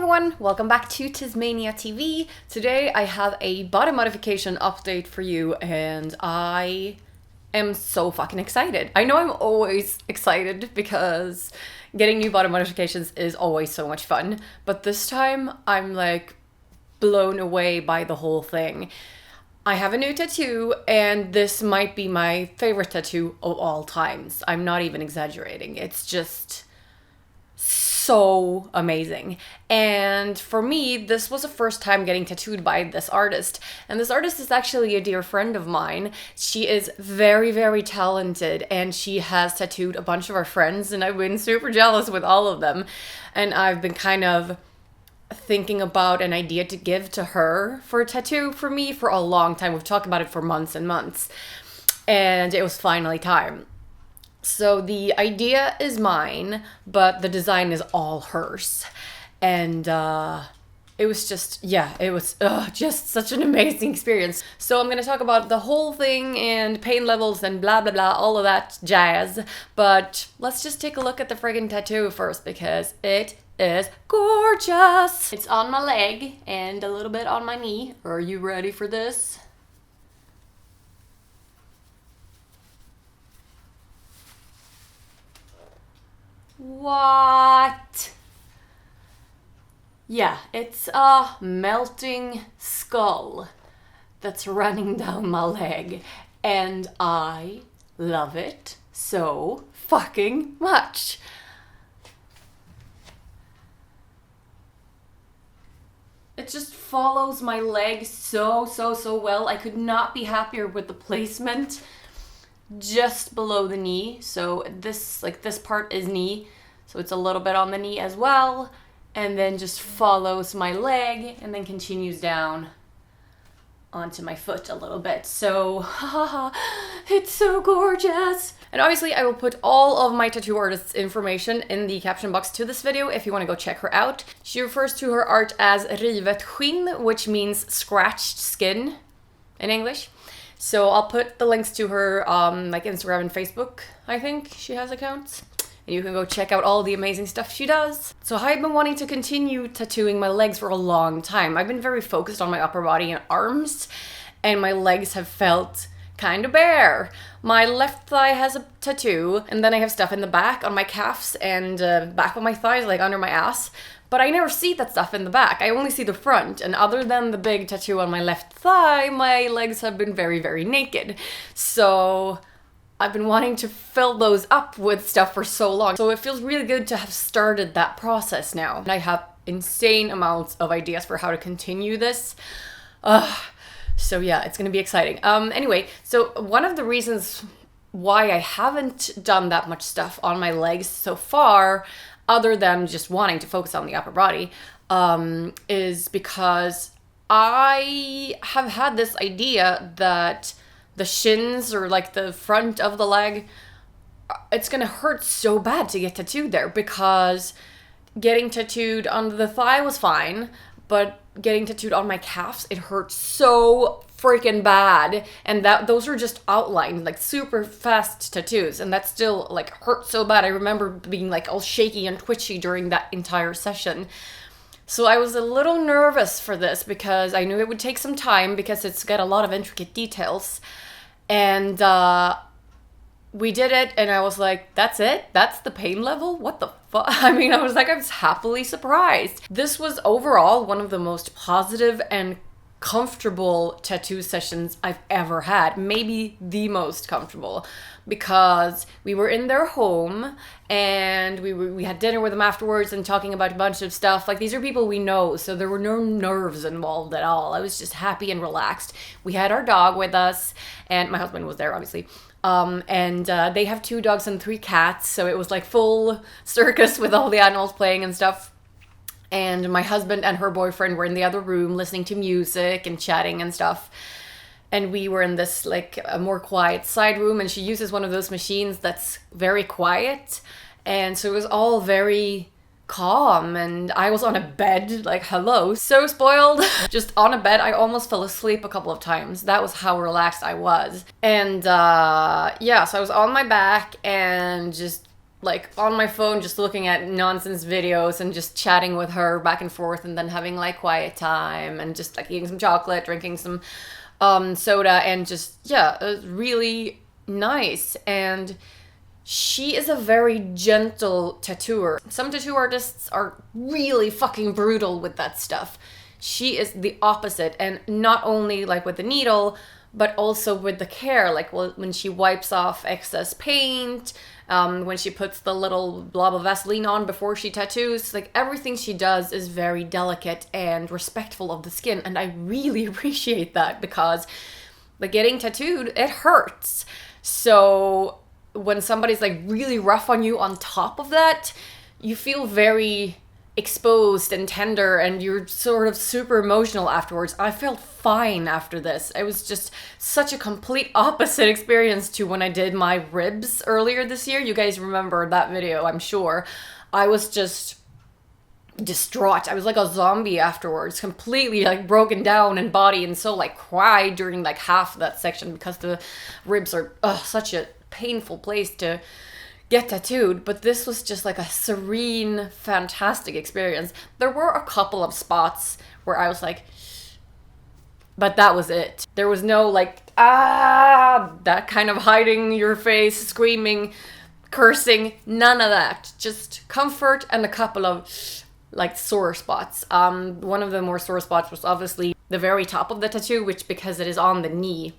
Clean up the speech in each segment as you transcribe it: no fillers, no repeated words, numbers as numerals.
everyone, welcome back to Tasmania TV. Today I have a body modification update for you and I am so fucking excited. I know I'm always excited because getting new body modifications is always so much fun, but this time I'm like blown away by the whole thing. I have a new tattoo and this might be my favorite tattoo of all times. I'm not even exaggerating. It's just so amazing. And for me, this was the first time getting tattooed by this artist. And this artist is actually a dear friend of mine. She is very, very talented and she has tattooed a bunch of our friends and I've been super jealous with all of them. And I've been kind of thinking about an idea to give to her for a tattoo for me for a long time. We've talked about it for months and months. And it was finally time. So the idea is mine, but the design is all hers. And it was just, it was just such an amazing experience. So I'm going to talk about the whole thing and pain levels and blah, blah, blah, all of that jazz. But let's just take a look at the friggin' tattoo first because it is gorgeous. It's on my leg and a little bit on my knee. Are you ready for this? What? Yeah, it's a melting skull that's running down my leg and I love it so fucking much. It just follows my leg so well. I could not be happier with the placement. Just below the knee, so this part is knee, so it's a little bit on the knee as well, and then just follows my leg and then continues down onto my foot a little bit. So it's so gorgeous. And obviously I will put all of my tattoo artist's information in the caption box to this video if you want to go check her out. She refers to her art as rivet skinn, which means scratched skin in English. So I'll put the links to her Instagram and Facebook. I think she has accounts. And you can go check out all the amazing stuff she does. So I've been wanting to continue tattooing my legs for a long time. I've been very focused on my upper body and arms, and my legs have felt kind of bare. My left thigh has a tattoo, and then I have stuff in the back on my calves and back of my thighs, like under my ass. But I never see that stuff in the back. I only see the front. And other than the big tattoo on my left thigh, my legs have been very, very naked. So I've been wanting to fill those up with stuff for so long. So it feels really good to have started that process now. And I have insane amounts of ideas for how to continue this. So yeah, it's gonna be exciting. Anyway, so one of the reasons why I haven't done that much stuff on my legs so far, other than just wanting to focus on the upper body, is because I have had this idea that the shins or like the front of the leg, it's gonna hurt so bad to get tattooed there because getting tattooed on the thigh was fine, but getting tattooed on my calves, it hurt so freaking bad. And those are just outlined, like super fast tattoos, and that still like hurt so bad. I remember being like all shaky and twitchy during that entire session. So I was a little nervous for this because I knew it would take some time because it's got a lot of intricate details. And we did it and I was like, that's it? That's the pain level? What the fuck? I mean, I was happily surprised. This was overall one of the most positive and comfortable tattoo sessions I've ever had. Maybe the most comfortable, because we were in their home and we had dinner with them afterwards and talking about a bunch of stuff. Like, these are people we know, so there were no nerves involved at all. I was just happy and relaxed. We had our dog with us and my husband was there, obviously. And they have 2 dogs and 3 cats, so it was like full circus with all the animals playing and stuff. And my husband and her boyfriend were in the other room listening to music and chatting and stuff. And we were in this like a more quiet side room, and she uses one of those machines that's very quiet. And so it was all very calm, and I was on a bed, like, hello, so spoiled. Just on a bed. I almost fell asleep a couple of times. That was how relaxed I was. And yeah, so I was on my back and just like on my phone just looking at nonsense videos and just chatting with her back and forth, and then having like quiet time and just like eating some chocolate, drinking some soda, and just, yeah, it was really nice. And she is a very gentle tattooer. Some tattoo artists are really fucking brutal with that stuff. She is the opposite, and not only like with the needle, but also with the care, like when she wipes off excess paint, when she puts the little blob of Vaseline on before she tattoos, like everything she does is very delicate and respectful of the skin, and I really appreciate that, because like getting tattooed, it hurts. So when somebody's like really rough on you on top of that, you feel very exposed and tender, and you're sort of super emotional afterwards. I felt fine after this. It was just such a complete opposite experience to when I did my ribs earlier this year. You guys remember that video, I'm sure. I was just distraught. I was like a zombie afterwards, completely like broken down in body, and so like cried during like half of that section, because the ribs are such a painful place to get tattooed. But this was just like a serene, fantastic experience. There were a couple of spots where I was like, but that was it. There was no like, that kind of hiding your face, screaming, cursing, none of that. Just comfort and a couple of like sore spots. One of the more sore spots was obviously the very top of the tattoo, which, because it is on the knee,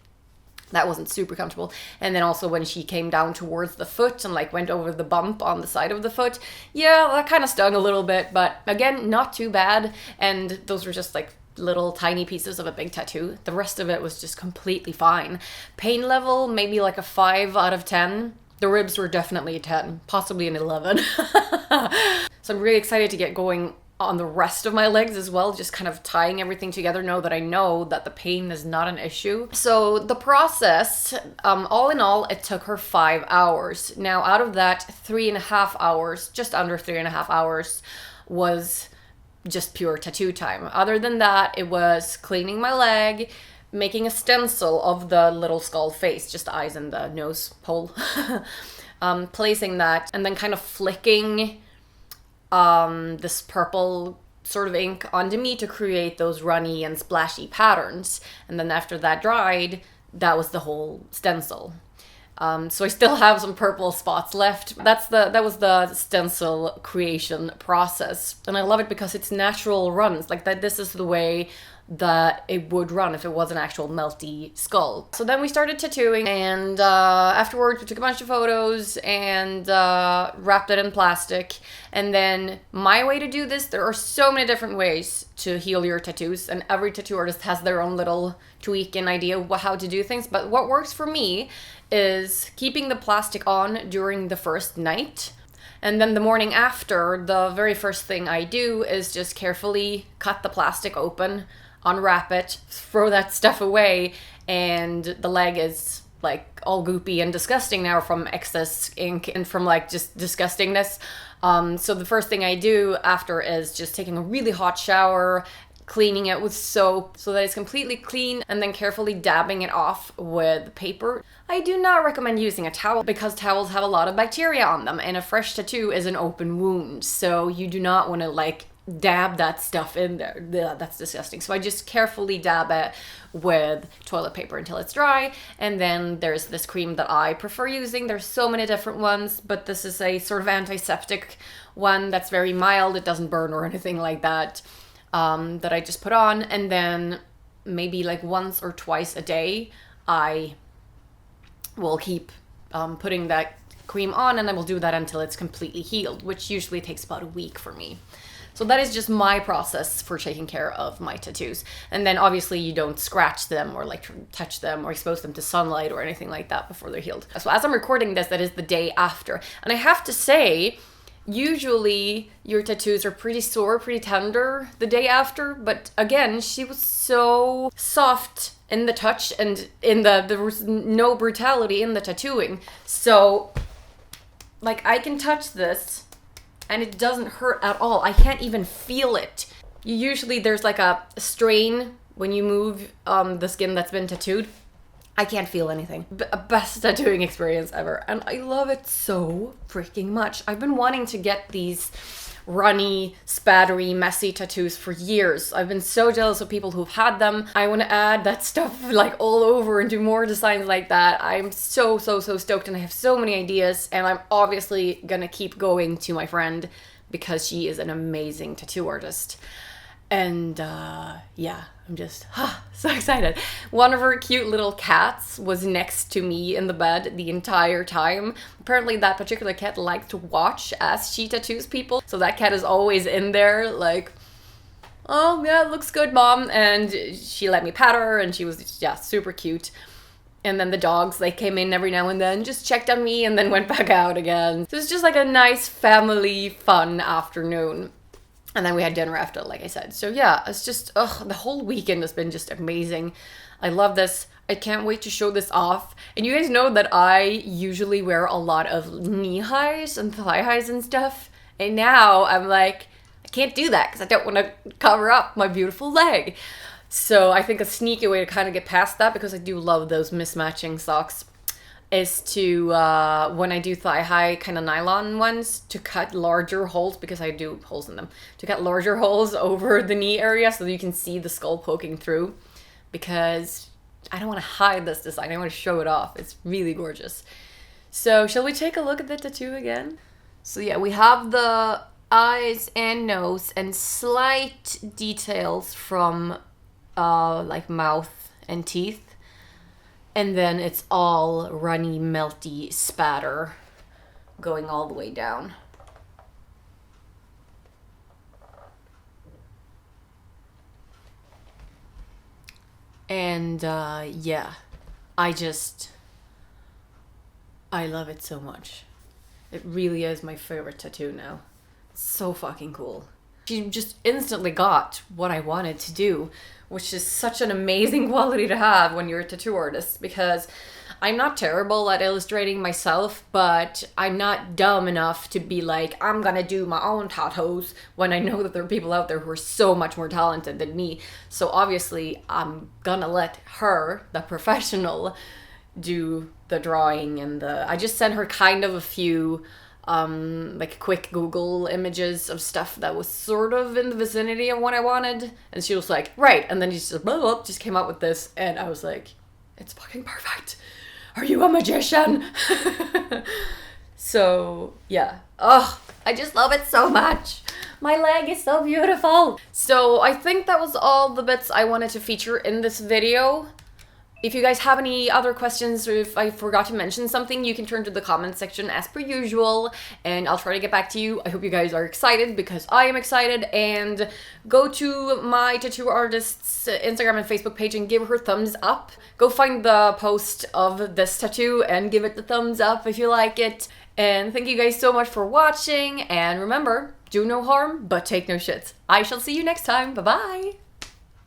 that wasn't super comfortable. And then also when she came down towards the foot and like went over the bump on the side of the foot, yeah, that kind of stung a little bit, but again, not too bad. And those were just like little tiny pieces of a big tattoo. The rest of it was just completely fine. Pain level, maybe like a 5 out of 10. The ribs were definitely a 10, possibly an 11. So I'm really excited to get going on the rest of my legs as well, just kind of tying everything together now that I know that the pain is not an issue. So the process, all in all, it took her 5 hours. Now out of that, 3.5 hours, just under 3.5 hours, was just pure tattoo time. Other than that, it was cleaning my leg, making a stencil of the little skull face, just the eyes and the nose hole, placing that, and then kind of flicking this purple sort of ink onto me to create those runny and splashy patterns. And then after that dried, that was the whole stencil. So I still have some purple spots left. That was the stencil creation process. And I love it because it's natural runs. Like that, this is the way that it would run if it was an actual melty skull. So then we started tattooing, and afterwards we took a bunch of photos and wrapped it in plastic. And then my way to do this, there are so many different ways to heal your tattoos, and every tattoo artist has their own little tweak and idea of how to do things. But what works for me is keeping the plastic on during the first night. And then the morning after, the very first thing I do is just carefully cut the plastic open, unwrap it, throw that stuff away, and the leg is like all goopy and disgusting now from excess ink and from like just disgustingness. So the first thing I do after is just taking a really hot shower, cleaning it with soap so that it's completely clean, and then carefully dabbing it off with paper. I do not recommend using a towel because towels have a lot of bacteria on them, and a fresh tattoo is an open wound, so you do not want to like dab that stuff in there. Ugh, that's disgusting. So I just carefully dab it with toilet paper until it's dry. And then there's this cream that I prefer using. There's so many different ones, but this is a sort of antiseptic one that's very mild. It doesn't burn or anything like that, that I just put on. And then maybe like once or twice a day, I will keep putting that cream on, and I will do that until it's completely healed, which usually takes about a week for me. So that is just my process for taking care of my tattoos. And then obviously you don't scratch them or like touch them or expose them to sunlight or anything like that before they're healed. So as I'm recording this, that is the day after. And I have to say, usually your tattoos are pretty sore, pretty tender the day after. But again, she was so soft in the touch, and there was no brutality in the tattooing. So like I can touch this and it doesn't hurt at all. I can't even feel it. Usually there's like a strain when you move the skin that's been tattooed, I can't feel anything. Best tattooing experience ever. And I love it so freaking much. I've been wanting to get these runny, spattery, messy tattoos for years. I've been so jealous of people who've had them. I want to add that stuff like all over and do more designs like that. I'm so stoked, and I have so many ideas, and I'm obviously gonna keep going to my friend because she is an amazing tattoo artist. And yeah, I'm just so excited. One of her cute little cats was next to me in the bed the entire time. Apparently that particular cat likes to watch as she tattoos people. So that cat is always in there like, oh yeah, it looks good, mom. And she let me pet her, and she was, yeah, super cute. And then the dogs, they came in every now and then, just checked on me and then went back out again. So it's just like a nice family fun afternoon. And then we had dinner after, like I said. So yeah, it's just, the whole weekend has been just amazing. I love this. I can't wait to show this off. And you guys know that I usually wear a lot of knee highs and thigh highs and stuff. And now I'm like, I can't do that because I don't want to cover up my beautiful leg. So I think a sneaky way to kind of get past that, because I do love those mismatching socks, is to, when I do thigh high kind of nylon ones, to cut larger holes, because I do holes in them, to cut larger holes over the knee area so that you can see the skull poking through, because I don't want to hide this design. I want to show it off. It's really gorgeous. So shall we take a look at the tattoo again? So yeah, we have the eyes and nose and slight details from like mouth and teeth. And then it's all runny, melty spatter going all the way down. And yeah, I love it so much. It really is my favorite tattoo now. It's so fucking cool. She just instantly got what I wanted to do, which is such an amazing quality to have when you're a tattoo artist, because I'm not terrible at illustrating myself, but I'm not dumb enough to be like, I'm gonna do my own tattoos, when I know that there are people out there who are so much more talented than me. So obviously I'm gonna let her, the professional, do the drawing and I just sent her kind of a few like quick Google images of stuff that was sort of in the vicinity of what I wanted, and she was like, right, and then she just came out with this, and I was like, it's fucking perfect. Are you a magician? So yeah, I just love it so much. My leg is so beautiful. So I think that was all the bits I wanted to feature in this video. If you guys have any other questions, or if I forgot to mention something, you can turn to the comments section as per usual, and I'll try to get back to you. I hope you guys are excited, because I am excited, and go to my tattoo artist's Instagram and Facebook page and give her thumbs up. Go find the post of this tattoo and give it the thumbs up if you like it. And thank you guys so much for watching, and remember, do no harm, but take no shit. I shall see you next time. Bye-bye!